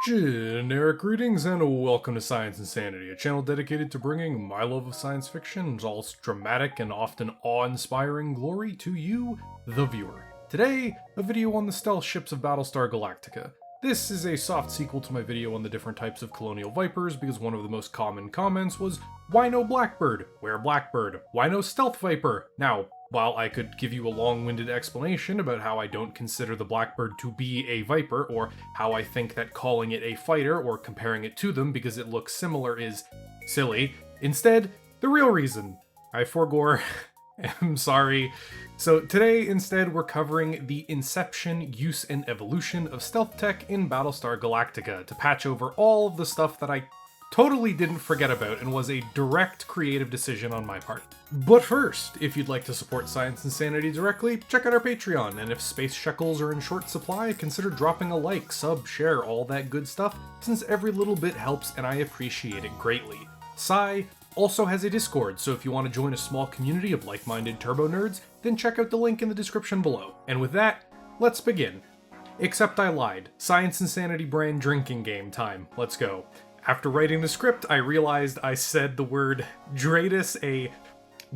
Generic greetings and welcome to Science Insanity, a channel dedicated to bringing my love of science fiction, all its dramatic and often awe-inspiring glory to you, the viewer. Today, a video on the stealth ships of Battlestar Galactica. This is a soft sequel to my video on the different types of colonial vipers because one of the most common comments was, why no Blackbird? Where Blackbird? Why no stealth viper? Now, while I could give you a long-winded explanation about how I don't consider the Blackbird to be a viper, or how I think that calling it a fighter or comparing it to them because it looks similar is silly, instead, the real reason. I forgore. I'm sorry. So today, instead, we're covering the inception, use, and evolution of stealth tech in Battlestar Galactica to patch over all of the stuff that I totally didn't forget about and was a direct creative decision on my part. But first, if you'd like to support Science Insanity directly, check out our Patreon, and if space shekels are in short supply, consider dropping a like, sub, share, all that good stuff, since every little bit helps and I appreciate it greatly. Sci also has a Discord, so if you want to join a small community of like-minded turbo nerds, then check out the link in the description below. And with that, let's begin. Except I lied. Science Insanity brand drinking game time. Let's go. After writing the script, I realized I said the word Dradis a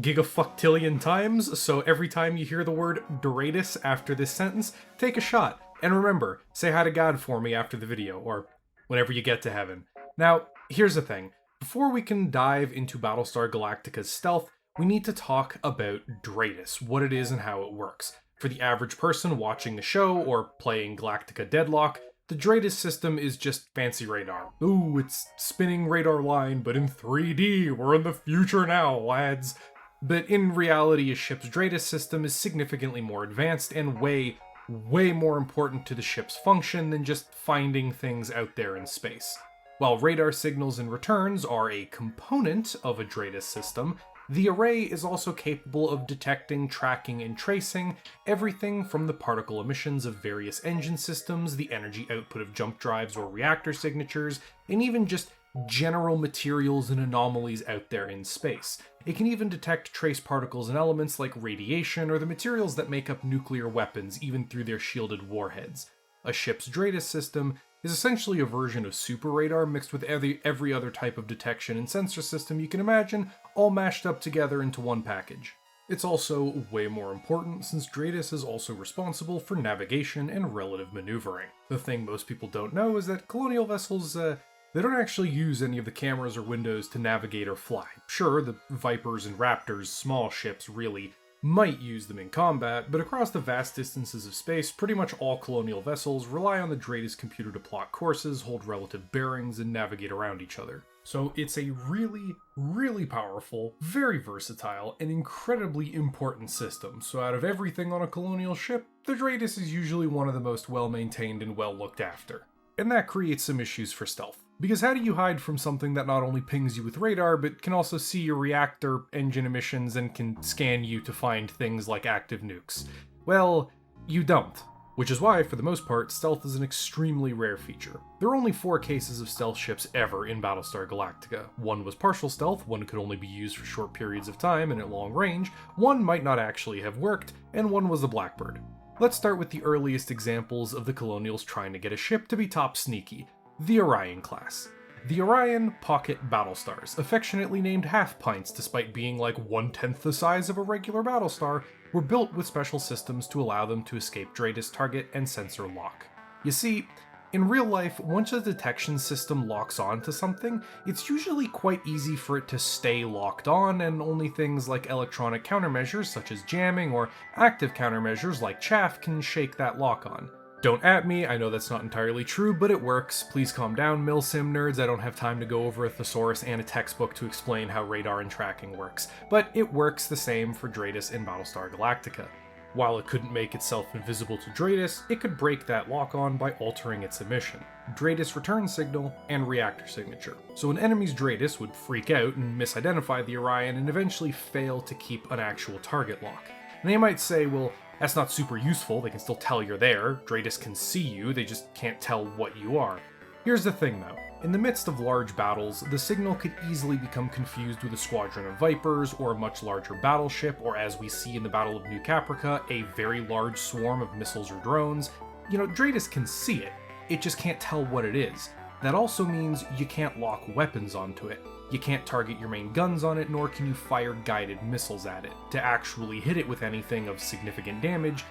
gigafucktillion times, so every time you hear the word Dradis after this sentence, take a shot. And remember, say hi to God for me after the video, or whenever you get to heaven. Now, here's the thing. Before we can dive into Battlestar Galactica's stealth, we need to talk about Dradis, what it is and how it works. For the average person watching the show or playing Galactica Deadlock, the Dradis system is just fancy radar. Ooh, it's spinning radar line, but in 3D, we're in the future now, lads. But in reality, a ship's Dradis system is significantly more advanced and way more important to the ship's function than just finding things out there in space. While radar signals and returns are a component of a Dradis system, the array is also capable of detecting, tracking, and tracing everything from the particle emissions of various engine systems, the energy output of jump drives or reactor signatures, and even just general materials and anomalies out there in space. It can even detect trace particles and elements like radiation or the materials that make up nuclear weapons, even through their shielded warheads. A ship's Dradis system is essentially a version of super radar mixed with every other type of detection and sensor system you can imagine, all mashed up together into one package. It's also way more important since Dradis is also responsible for navigation and relative maneuvering. The thing most people don't know is that colonial vessels, they don't actually use any of the cameras or windows to navigate or fly. Sure, the Vipers and Raptors, small ships, really might use them in combat, but across the vast distances of space, pretty much all colonial vessels rely on the Dradis computer to plot courses, hold relative bearings, and navigate around each other. So it's a really powerful, very versatile, and incredibly important system. So out of everything on a colonial ship, the Dradis is usually one of the most well-maintained and well looked after. And that creates some issues for stealth. Because how do you hide from something that not only pings you with radar, but can also see your reactor engine emissions and can scan you to find things like active nukes? Well, you don't. Which is why, for the most part, stealth is an extremely rare feature. There are only 4 cases of stealth ships ever in Battlestar Galactica. One was partial stealth, one could only be used for short periods of time and at long range, one might not actually have worked, and one was the Blackbird. Let's start with the earliest examples of the Colonials trying to get a ship to be top sneaky. The Orion class. The Orion pocket battlestars, affectionately named half-pints despite being like 1/10 the size of a regular battlestar, were built with special systems to allow them to escape Dradis target and sensor lock. You see, in real life, once a detection system locks on to something, it's usually quite easy for it to stay locked on, and only things like electronic countermeasures such as jamming or active countermeasures like chaff can shake that lock on. Don't at me, I know that's not entirely true, but it works. Please calm down, milsim nerds, I don't have time to go over a thesaurus and a textbook to explain how radar and tracking works, but it works the same for Dradis in Battlestar Galactica. While it couldn't make itself invisible to Dradis, it could break that lock-on by altering its emission, Dradis return signal, and reactor signature. So an enemy's Dradis would freak out and misidentify the Orion and eventually fail to keep an actual target lock. And you might say, well, that's not super useful, they can still tell you're there, Dradis can see you, they just can't tell what you are. Here's the thing though, in the midst of large battles, the signal could easily become confused with a squadron of Vipers, or a much larger battleship, or as we see in the Battle of New Caprica, a very large swarm of missiles or drones. You know, Dradis can see it, it just can't tell what it is. That also means you can't lock weapons onto it. You can't target your main guns on it, nor can you fire guided missiles at it. To actually hit it with anything of significant damage,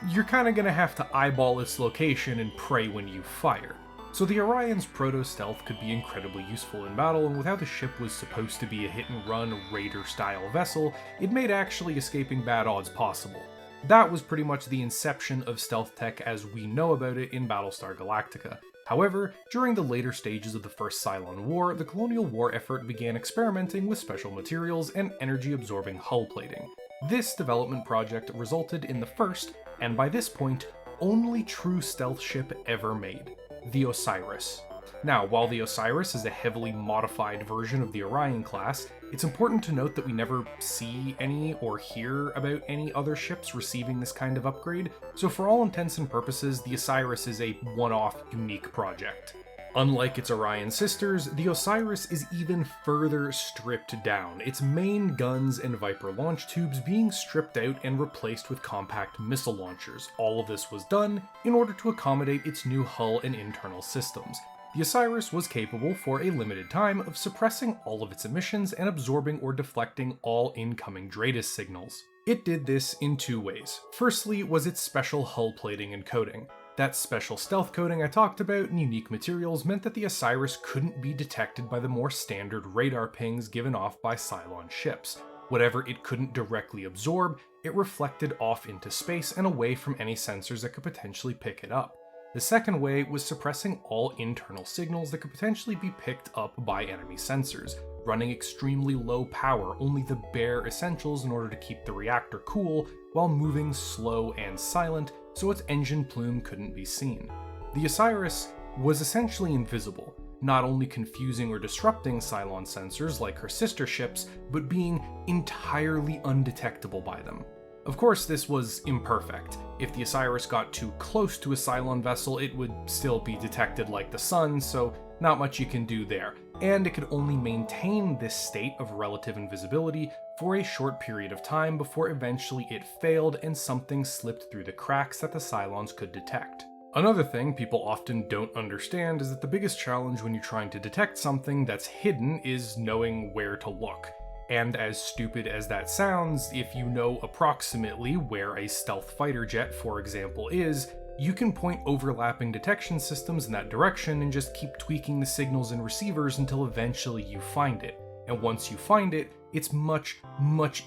you're kinda gonna have to eyeball its location and pray when you fire. So the Orion's proto-stealth could be incredibly useful in battle, and without the ship was supposed to be a hit-and-run raider-style vessel, it made actually escaping bad odds possible. That was pretty much the inception of stealth tech as we know about it in Battlestar Galactica. However, during the later stages of the First Cylon War, the colonial war effort began experimenting with special materials and energy-absorbing hull plating. This development project resulted in the first, and by this point, only true stealth ship ever made, the Osiris. Now, while the Osiris is a heavily modified version of the Orion class, it's important to note that we never see any or hear about any other ships receiving this kind of upgrade, so for all intents and purposes, the Osiris is a one-off, unique project. Unlike its Orion sisters, the Osiris is even further stripped down, its main guns and Viper launch tubes being stripped out and replaced with compact missile launchers. All of this was done in order to accommodate its new hull and internal systems. The Osiris was capable for a limited time of suppressing all of its emissions and absorbing or deflecting all incoming Dradis signals. It did this in two ways. Firstly was its special hull plating and coating. That special stealth coating I talked about and unique materials meant that the Osiris couldn't be detected by the more standard radar pings given off by Cylon ships. Whatever it couldn't directly absorb, it reflected off into space and away from any sensors that could potentially pick it up. The second way was suppressing all internal signals that could potentially be picked up by enemy sensors, running extremely low power, only the bare essentials in order to keep the reactor cool, while moving slow and silent so its engine plume couldn't be seen. The Osiris was essentially invisible, not only confusing or disrupting Cylon sensors like her sister ships, but being entirely undetectable by them. Of course, this was imperfect. If the Osiris got too close to a Cylon vessel, it would still be detected like the sun, so not much you can do there. And it could only maintain this state of relative invisibility for a short period of time before eventually it failed and something slipped through the cracks that the Cylons could detect. Another thing people often don't understand is that the biggest challenge when you're trying to detect something that's hidden is knowing where to look. And as stupid as that sounds, if you know approximately where a stealth fighter jet, for example, is, you can point overlapping detection systems in that direction and just keep tweaking the signals and receivers until eventually you find it. And once you find it, it's much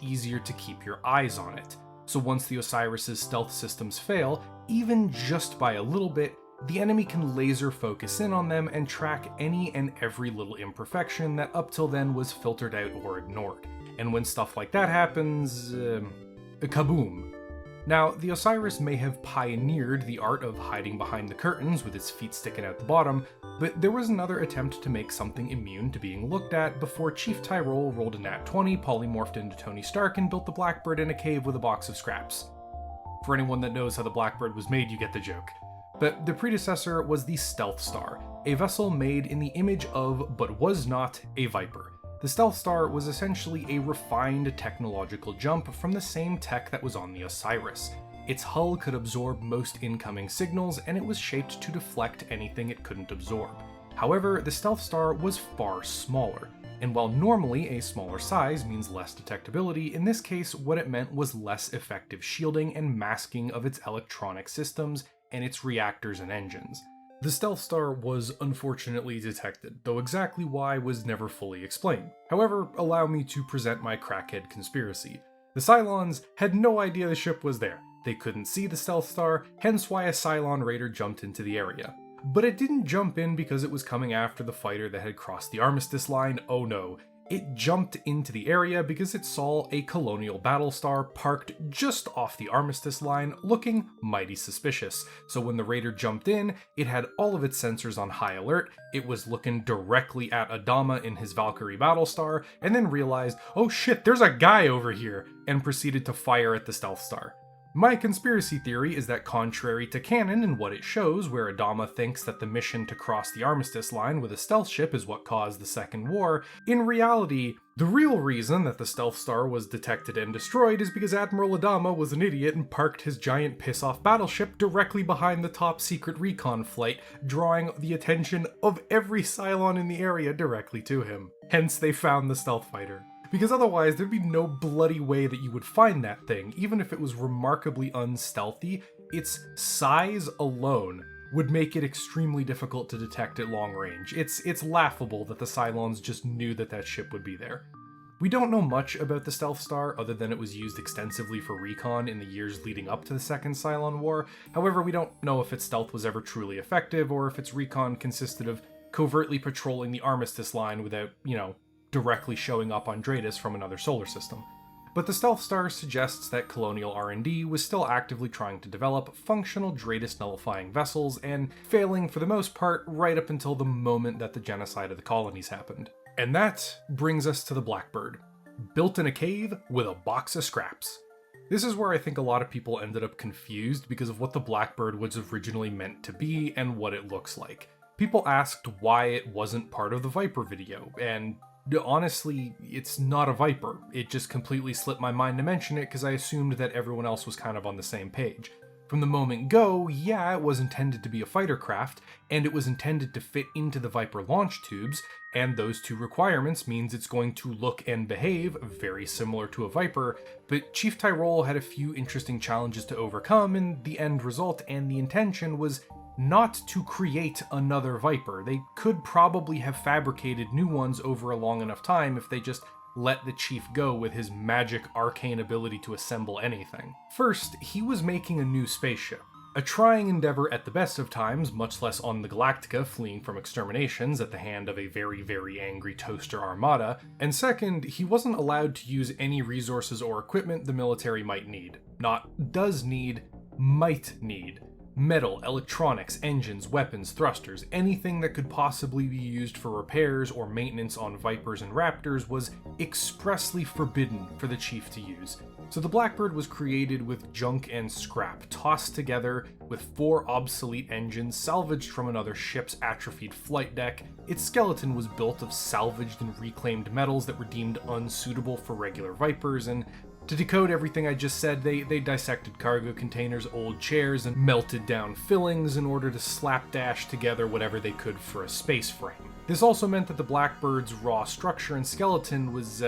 easier to keep your eyes on it. So once the Osiris's stealth systems fail, even just by a little bit, the enemy can laser focus in on them and track any and every little imperfection that up till then was filtered out or ignored. And when stuff like that happens, kaboom. Now, the Osiris may have pioneered the art of hiding behind the curtains with its feet sticking out the bottom, but there was another attempt to make something immune to being looked at before Chief Tyrol rolled a nat 20, polymorphed into Tony Stark, and built the Blackbird in a cave with a box of scraps. For anyone that knows how the Blackbird was made, you get the joke. But the predecessor was the Stealth Star, a vessel made in the image of, but was not, a Viper. The Stealth Star was essentially a refined technological jump from the same tech that was on the Osiris. Its hull could absorb most incoming signals, and it was shaped to deflect anything it couldn't absorb. However, the Stealth Star was far smaller, and while normally a smaller size means less detectability, in this case what it meant was less effective shielding and masking of its electronic systems and its reactors and engines. The Stealth Star was unfortunately detected, though exactly why was never fully explained. However, allow me to present my crackhead conspiracy. The Cylons had no idea the ship was there. They couldn't see the Stealth Star, hence why a Cylon raider jumped into the area. But it didn't jump in because it was coming after the fighter that had crossed the armistice line, oh no. It jumped into the area because it saw a colonial Battlestar parked just off the armistice line, looking mighty suspicious. So when the raider jumped in, it had all of its sensors on high alert, it was looking directly at Adama in his Valkyrie Battlestar, and then realized, oh shit, there's a guy over here, and proceeded to fire at the Stealth Star. My conspiracy theory is that contrary to canon and what it shows, where Adama thinks that the mission to cross the armistice line with a stealth ship is what caused the Second War, in reality, the real reason that the stealth star was detected and destroyed is because Admiral Adama was an idiot and parked his giant piss-off battleship directly behind the top secret recon flight, drawing the attention of every Cylon in the area directly to him. Hence, they found the stealth fighter. Because otherwise, there'd be no bloody way that you would find that thing, even if it was remarkably unstealthy. Its size alone would make it extremely difficult to detect at long range. It's laughable that the Cylons just knew that that ship would be there. We don't know much about the Stealth Star other than it was used extensively for recon in the years leading up to the Second Cylon War. However, we don't know if its stealth was ever truly effective or if its recon consisted of covertly patrolling the armistice line without, directly showing up on Dradis from another solar system. But the Stealth Star suggests that Colonial R&D was still actively trying to develop functional Dradis nullifying vessels and failing for the most part right up until the moment that the genocide of the colonies happened. And that brings us to the Blackbird, built in a cave with a box of scraps. This is where I think a lot of people ended up confused because of what the Blackbird was originally meant to be and what it looks like. People asked why it wasn't part of the Viper video, and honestly, it's not a Viper. It just completely slipped my mind to mention it because I assumed that everyone else was kind of on the same page. From the moment go, yeah, it was intended to be a fighter craft, and it was intended to fit into the Viper launch tubes, and those two requirements means it's going to look and behave very similar to a Viper, but Chief Tyrol had a few interesting challenges to overcome, and the end result and the intention was not to create another Viper. They could probably have fabricated new ones over a long enough time if they just let the Chief go with his magic arcane ability to assemble anything. First, he was making a new spaceship. A trying endeavor at the best of times, much less on the Galactica fleeing from exterminations at the hand of a very, very angry toaster armada. And second, he wasn't allowed to use any resources or equipment the military might need. Not does need, might need. Metal, electronics, engines, weapons, thrusters, anything that could possibly be used for repairs or maintenance on Vipers and Raptors was expressly forbidden for the Chief to use. So the Blackbird was created with junk and scrap, tossed together with 4 obsolete engines salvaged from another ship's atrophied flight deck. Its skeleton was built of salvaged and reclaimed metals that were deemed unsuitable for regular Vipers, and to decode everything I just said, they dissected cargo containers, old chairs, and melted down fillings in order to slapdash together whatever they could for a space frame. This also meant that the Blackbird's raw structure and skeleton was,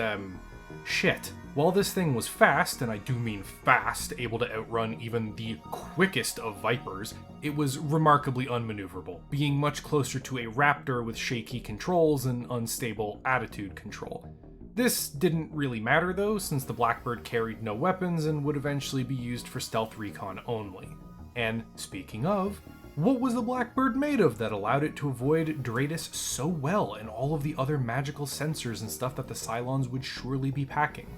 shit. While this thing was fast, and I do mean fast, able to outrun even the quickest of Vipers, it was remarkably unmaneuverable, being much closer to a Raptor with shaky controls and unstable attitude control. This didn't really matter though, since the Blackbird carried no weapons and would eventually be used for stealth recon only. And speaking of, what was the Blackbird made of that allowed it to avoid Dradis so well and all of the other magical sensors and stuff that the Cylons would surely be packing?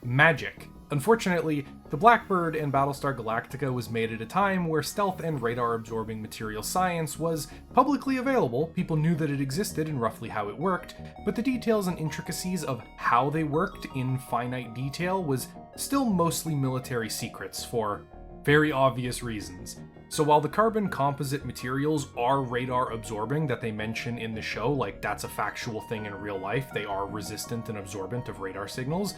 Magic. Unfortunately, the Blackbird and Battlestar Galactica was made at a time where stealth and radar-absorbing material science was publicly available, people knew that it existed and roughly how it worked, but the details and intricacies of how they worked in finite detail was still mostly military secrets for very obvious reasons. So while the carbon composite materials are radar absorbing that they mention in the show, like that's a factual thing in real life, they are resistant and absorbent of radar signals,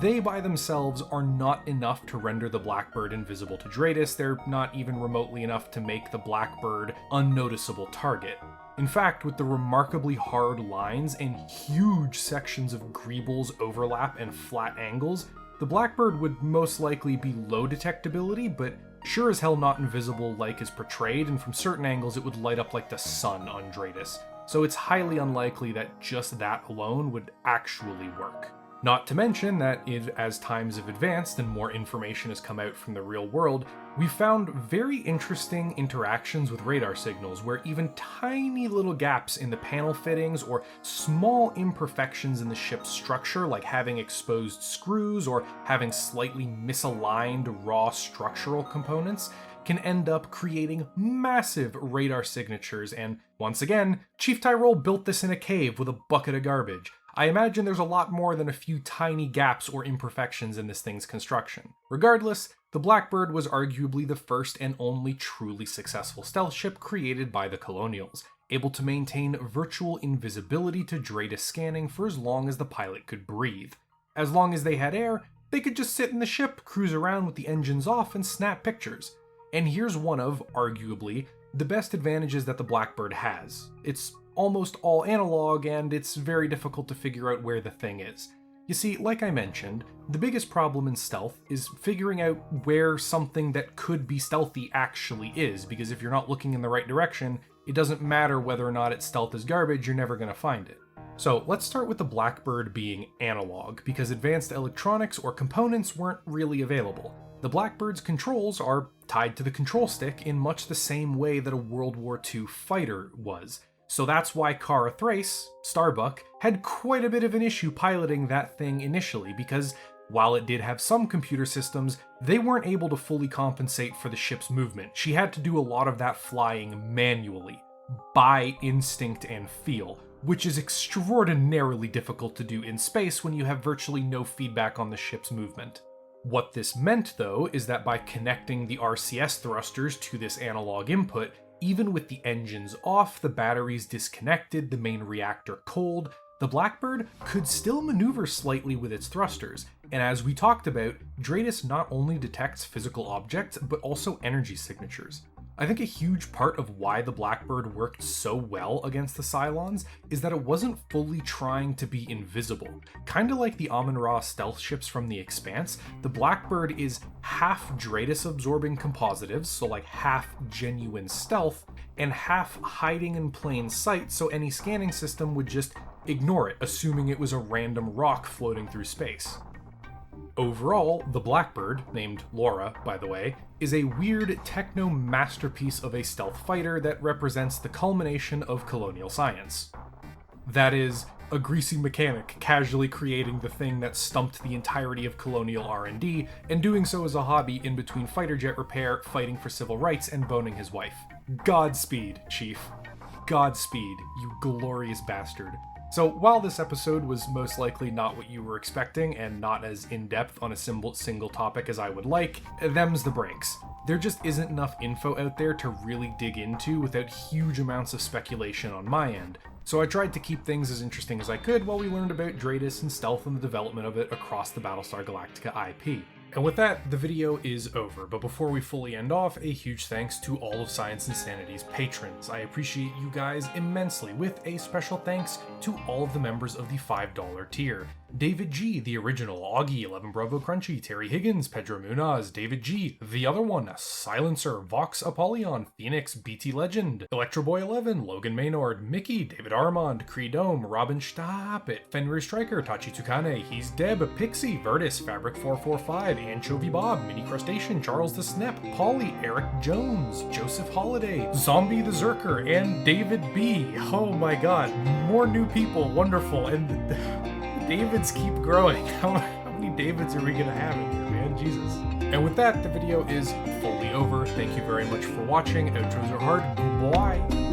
they by themselves are not enough to render the Blackbird invisible to Dradis. They're not even remotely enough to make the Blackbird unnoticeable target. In fact, with the remarkably hard lines and huge sections of greebles, overlap, and flat angles, the Blackbird would most likely be low detectability, but sure as hell not invisible like is portrayed, and from certain angles it would light up like the sun on Dradis. So it's highly unlikely that just that alone would actually work. Not to mention that as times have advanced and more information has come out from the real world, we've found very interesting interactions with radar signals where even tiny little gaps in the panel fittings or small imperfections in the ship's structure, like having exposed screws or having slightly misaligned raw structural components, can end up creating massive radar signatures. And once again, Chief Tyrol built this in a cave with a bucket of garbage. I imagine there's a lot more than a few tiny gaps or imperfections in this thing's construction. Regardless, the Blackbird was arguably the first and only truly successful stealth ship created by the colonials, able to maintain virtual invisibility to Dradis scanning for as long as the pilot could breathe. As long as they had air, they could just sit in the ship, cruise around with the engines off, and snap pictures. And here's one of, arguably, the best advantages that the Blackbird has. It's almost all analog, and it's very difficult to figure out where the thing is. You see, like I mentioned, the biggest problem in stealth is figuring out where something that could be stealthy actually is, because if you're not looking in the right direction, it doesn't matter whether or not its stealth is garbage, you're never going to find it. So let's start with the Blackbird being analog, because advanced electronics or components weren't really available. The Blackbird's controls are tied to the control stick in much the same way that a World War II fighter was. So that's why Kara Thrace, Starbuck, had quite a bit of an issue piloting that thing initially, because while it did have some computer systems, they weren't able to fully compensate for the ship's movement. She had to do a lot of that flying manually, by instinct and feel, which is extraordinarily difficult to do in space when you have virtually no feedback on the ship's movement. What this meant, though, is that by connecting the RCS thrusters to this analog input, even with the engines off, the batteries disconnected, the main reactor cold, the Blackbird could still maneuver slightly with its thrusters, and as we talked about, Dradis not only detects physical objects, but also energy signatures. I think a huge part of why the Blackbird worked so well against the Cylons is that it wasn't fully trying to be invisible. Kinda like the Amun-Ra stealth ships from The Expanse, the Blackbird is half Dradis absorbing compositives, so like half genuine stealth, and half hiding in plain sight so any scanning system would just ignore it, assuming it was a random rock floating through space. Overall, the Blackbird, named Laura, by the way, is a weird techno masterpiece of a stealth fighter that represents the culmination of colonial science. That is, a greasy mechanic casually creating the thing that stumped the entirety of colonial R&D, and doing so as a hobby in between fighter jet repair, fighting for civil rights, and boning his wife. Godspeed, Chief. Godspeed, you glorious bastard. So while this episode was most likely not what you were expecting and not as in-depth on a single topic as I would like, them's the breaks. There just isn't enough info out there to really dig into without huge amounts of speculation on my end. So I tried to keep things as interesting as I could while we learned about Dradis and stealth and the development of it across the Battlestar Galactica IP. And with that, the video is over, but before we fully end off, a huge thanks to all of Science Insanity's patrons. I appreciate you guys immensely, with a special thanks to all of the members of the $5 tier. David G, the original, Augie, 11 Bravo Crunchy, Terry Higgins, Pedro Munaz, David G, the other one, Silencer, Vox Apollyon, Phoenix, BT Legend, Electroboy 11, Logan Maynard, Mickey, David Armand, Creedome, Robin Stappet, Fenrir Striker, Tachi Tukane, He's Deb, Pixie, Vertus, Fabric 445, Anchovy Bob, Mini Crustacean, Charles the Snep, Polly, Eric Jones, Joseph Holiday, Zombie the Zerker, and David B. Oh my god, more new people, wonderful, and the Davids keep growing. How many Davids are we gonna have in here, man? Jesus. And with that, the video is fully over. Thank you very much for watching. Outros are hard. Goodbye.